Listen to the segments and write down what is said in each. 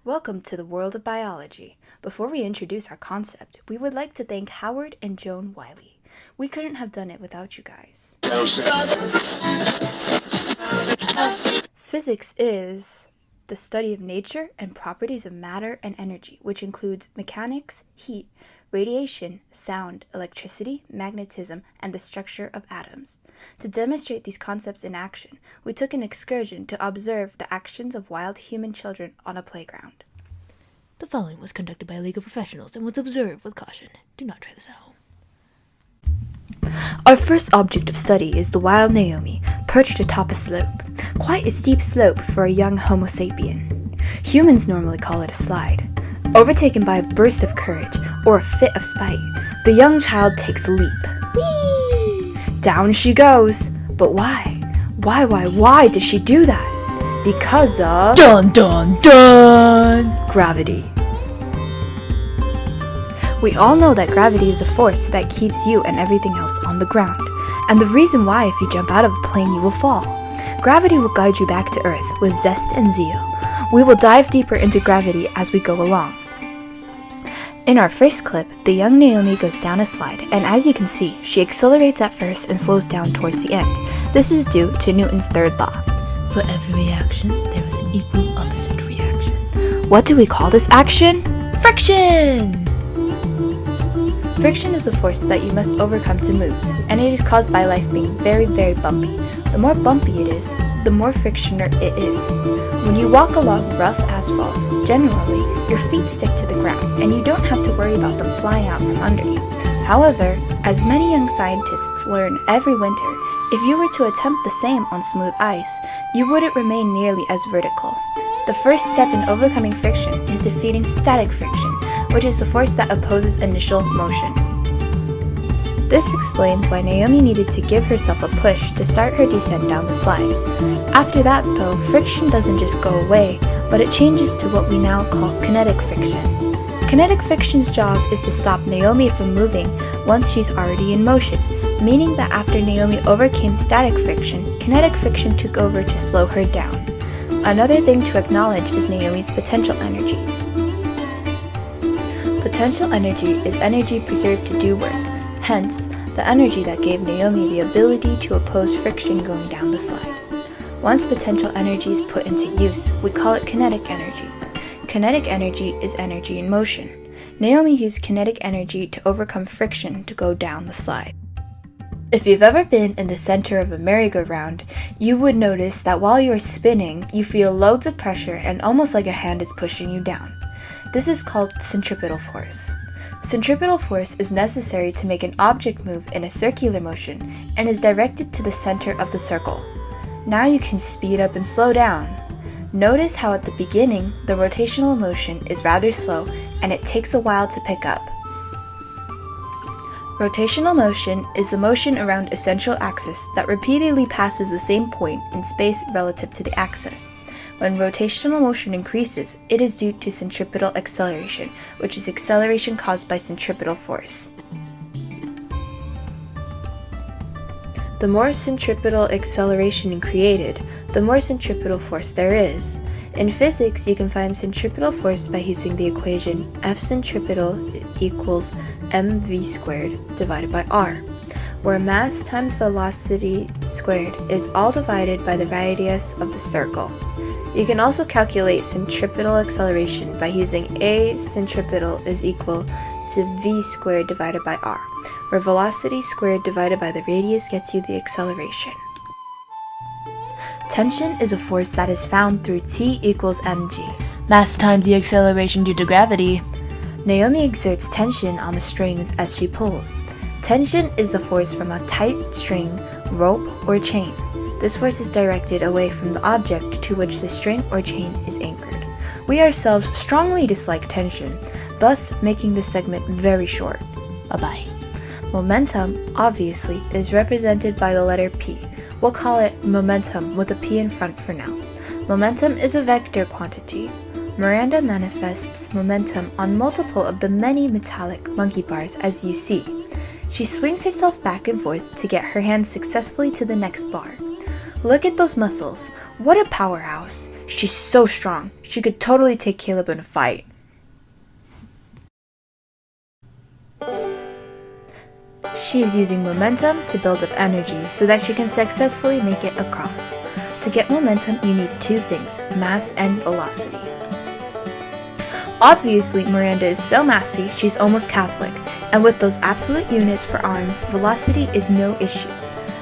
Welcome to the world of biology. Before we introduce our concept, we would like to thank Howard and Joan Wiley. We couldn't have done it without you guys. Physics is the study of nature and properties of matter and energy, which includes mechanics, heat, radiation, sound, electricity, magnetism, and the structure of atoms. To demonstrate these concepts in action, we took an excursion to observe the actions of wild human children on a playground. The following was conducted by a league of professionals and was observed with caution. Do not try this at home. Our first object of study is the Wild Naomi, perched atop a slope. Quite a steep slope for a young Homo sapien. Humans normally call it a slide. Overtaken by a burst of courage or a fit of spite, the young child takes a leap. Whee! Down she goes. But why? Why does she do that? Because of... Dun dun dun! Gravity. We all know that gravity is a force that keeps you and everything else on the ground, and the reason why if you jump out of a plane you will fall. Gravity will guide you back to Earth with zest and zeal. We will dive deeper into gravity as we go along. In our first clip, the young Naomi goes down a slide, and as you can see, she accelerates at first and slows down towards the end. This is due to Newton's third law. For every reaction, there is an equal opposite reaction. What do we call this action? Friction! Friction is a force that you must overcome to move, and it is caused by life being very, very bumpy. The more bumpy it is, the more frictioner it is. When you walk along rough asphalt, generally, your feet stick to the ground, and you don't have to worry about them flying out from under you. However, as many young scientists learn every winter, if you were to attempt the same on smooth ice, you wouldn't remain nearly as vertical. The first step in overcoming friction is defeating static friction, which is the force that opposes initial motion. This explains why Naomi needed to give herself a push to start her descent down the slide. After that, though, friction doesn't just go away, but it changes to what we now call kinetic friction. Kinetic friction's job is to stop Naomi from moving once she's already in motion, meaning that after Naomi overcame static friction, kinetic friction took over to slow her down. Another thing to acknowledge is Naomi's potential energy. Potential energy is energy preserved to do work, hence, the energy that gave Naomi the ability to oppose friction going down the slide. Once potential energy is put into use, we call it kinetic energy. Kinetic energy is energy in motion. Naomi used kinetic energy to overcome friction to go down the slide. If you've ever been in the center of a merry-go-round, you would notice that while you're spinning, you feel loads of pressure and almost like a hand is pushing you down. This is called centripetal force. Centripetal force is necessary to make an object move in a circular motion and is directed to the center of the circle. Now you can speed up and slow down. Notice how at the beginning, the rotational motion is rather slow and it takes a while to pick up. Rotational motion is the motion around a central axis that repeatedly passes the same point in space relative to the axis. When rotational motion increases, it is due to centripetal acceleration, which is acceleration caused by centripetal force. The more centripetal acceleration created, the more centripetal force there is. In physics, you can find centripetal force by using the equation F centripetal equals mv squared divided by r, where mass times velocity squared is all divided by the radius of the circle. You can also calculate centripetal acceleration by using A centripetal is equal to v squared divided by r, where velocity squared divided by the radius gets you the acceleration. Tension is a force that is found through T equals mg. Mass times the acceleration due to gravity. Naomi exerts tension on the strings as she pulls. Tension is the force from a tight string, rope, or chain. This force is directed away from the object to which the string or chain is anchored. We ourselves strongly dislike tension, thus making this segment very short. Bye-bye. Momentum, obviously, is represented by the letter P. We'll call it momentum with a P in front for now. Momentum is a vector quantity. Miranda manifests momentum on multiple of the many metallic monkey bars as you see. She swings herself back and forth to get her hand successfully to the next bar. Look at those muscles. What a powerhouse. She's so strong. She could totally take Caleb in a fight. She is using momentum to build up energy so that she can successfully make it across. To get momentum, you need two things, mass and velocity. Obviously, Miranda is so massy, she's almost Catholic, and with those absolute units for arms, velocity is no issue.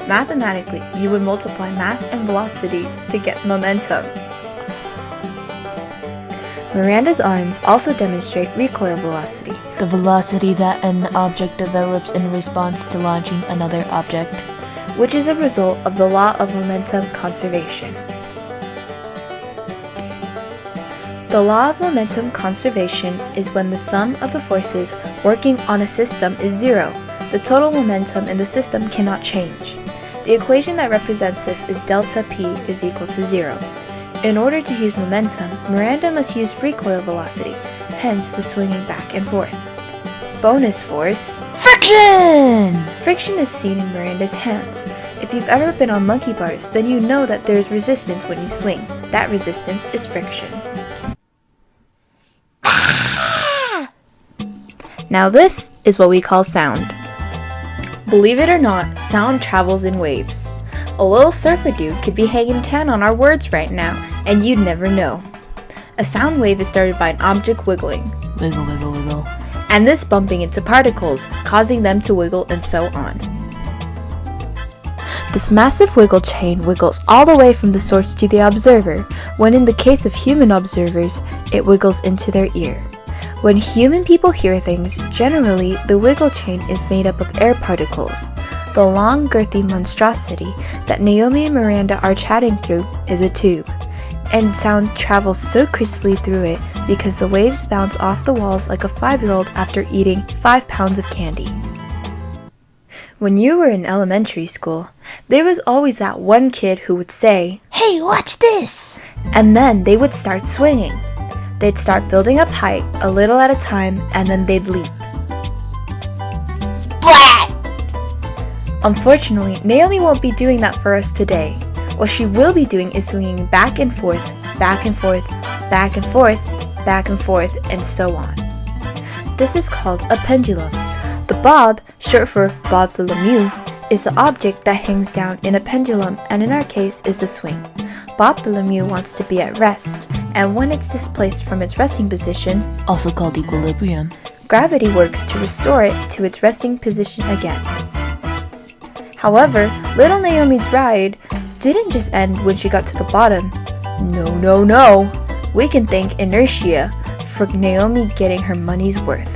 Mathematically, you would multiply mass and velocity to get momentum. Miranda's arms also demonstrate recoil velocity, The velocity that an object develops in response to launching another object. which is a result of the law of momentum conservation. The law of momentum conservation is when the sum of the forces working on a system is zero. The total momentum in the system cannot change. The equation that represents this is delta P is equal to 0. In order to use momentum, Miranda must use recoil velocity, hence the swinging back and forth. Bonus force. Friction! Friction is seen in Miranda's hands. If you've ever been on monkey bars, then you know that there is resistance when you swing. That resistance is friction. Now this is what we call sound. Believe it or not, sound travels in waves. A little surfer dude could be hanging tan on our words right now, and you'd never know. A sound wave is started by an object wiggling, Wiggle, wiggle, wiggle. and this bumping into particles, causing them to wiggle and so on. This massive wiggle chain wiggles all the way from the source to the observer, when in the case of human observers, it wiggles into their ear. When human people hear things, generally the wiggle chain is made up of air particles. The long, girthy monstrosity that Naomi and Miranda are chatting through is a tube, and sound travels so crisply through it because the waves bounce off the walls like a 5-year-old after eating 5 pounds of candy. When you were in elementary school, there was always that one kid who would say, Hey, watch this! and then they would start swinging. They'd start building up height a little at a time, and then they'd leap. Splat! Unfortunately, Naomi won't be doing that for us today. What she will be doing is swinging back and forth, back and forth, back and forth, back and forth, and so on. This is called a pendulum. The bob, short for Bob the Lemieux, is the object that hangs down in a pendulum, and in our case is the swing. Bob the Lemieux wants to be at rest, and when it's displaced from its resting position, Also called equilibrium. gravity works to restore it to its resting position again. However, little Naomi's ride didn't just end when she got to the bottom. No. We can thank inertia for Naomi getting her money's worth.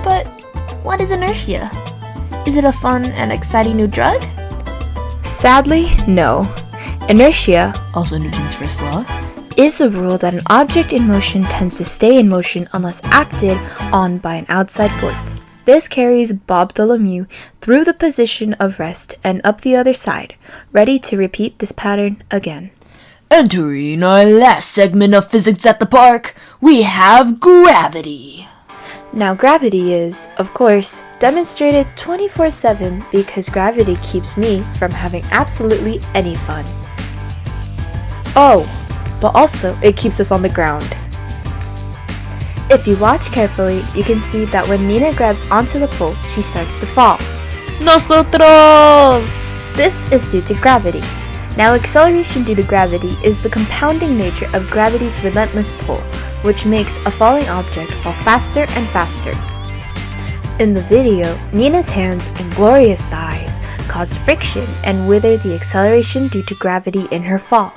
But what is inertia? Is it a fun and exciting new drug? Sadly, no. Inertia Also Newton's first law. is the rule that an object in motion tends to stay in motion unless acted on by an outside force. This carries Bob the Lemieux through the position of rest and up the other side, ready to repeat this pattern again. Entering our last segment of physics at the park, we have gravity. Now gravity is, of course, demonstrated 24/7 because gravity keeps me from having absolutely any fun. Oh, but also it keeps us on the ground. If you watch carefully, you can see that when Nina grabs onto the pole, she starts to fall. Nosotros! This is due to gravity. Now acceleration due to gravity is the compounding nature of gravity's relentless pull, which makes a falling object fall faster and faster. In the video, Nina's hands and glorious thighs caused friction and withered the acceleration due to gravity in her fall.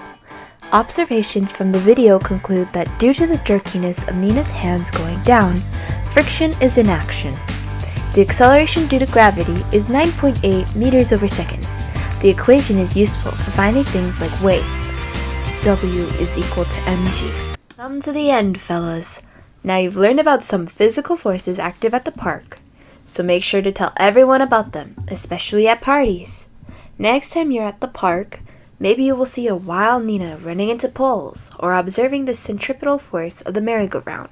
Observations from the video conclude that due to the jerkiness of Nina's hands going down, friction is in action. The acceleration due to gravity is 9.8 meters over seconds. The equation is useful for finding things like weight. W is equal to mg. Come to the end, fellas. Now you've learned about some physical forces active at the park, so make sure to tell everyone about them, especially at parties. Next time you're at the park, maybe you will see a wild Nina running into poles or observing the centripetal force of the merry-go-round.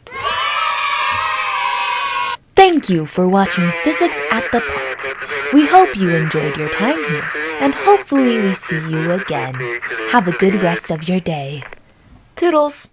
Thank you for watching Physics at the Park. We hope you enjoyed your time here, and hopefully we see you again. Have a good rest of your day. Toodles!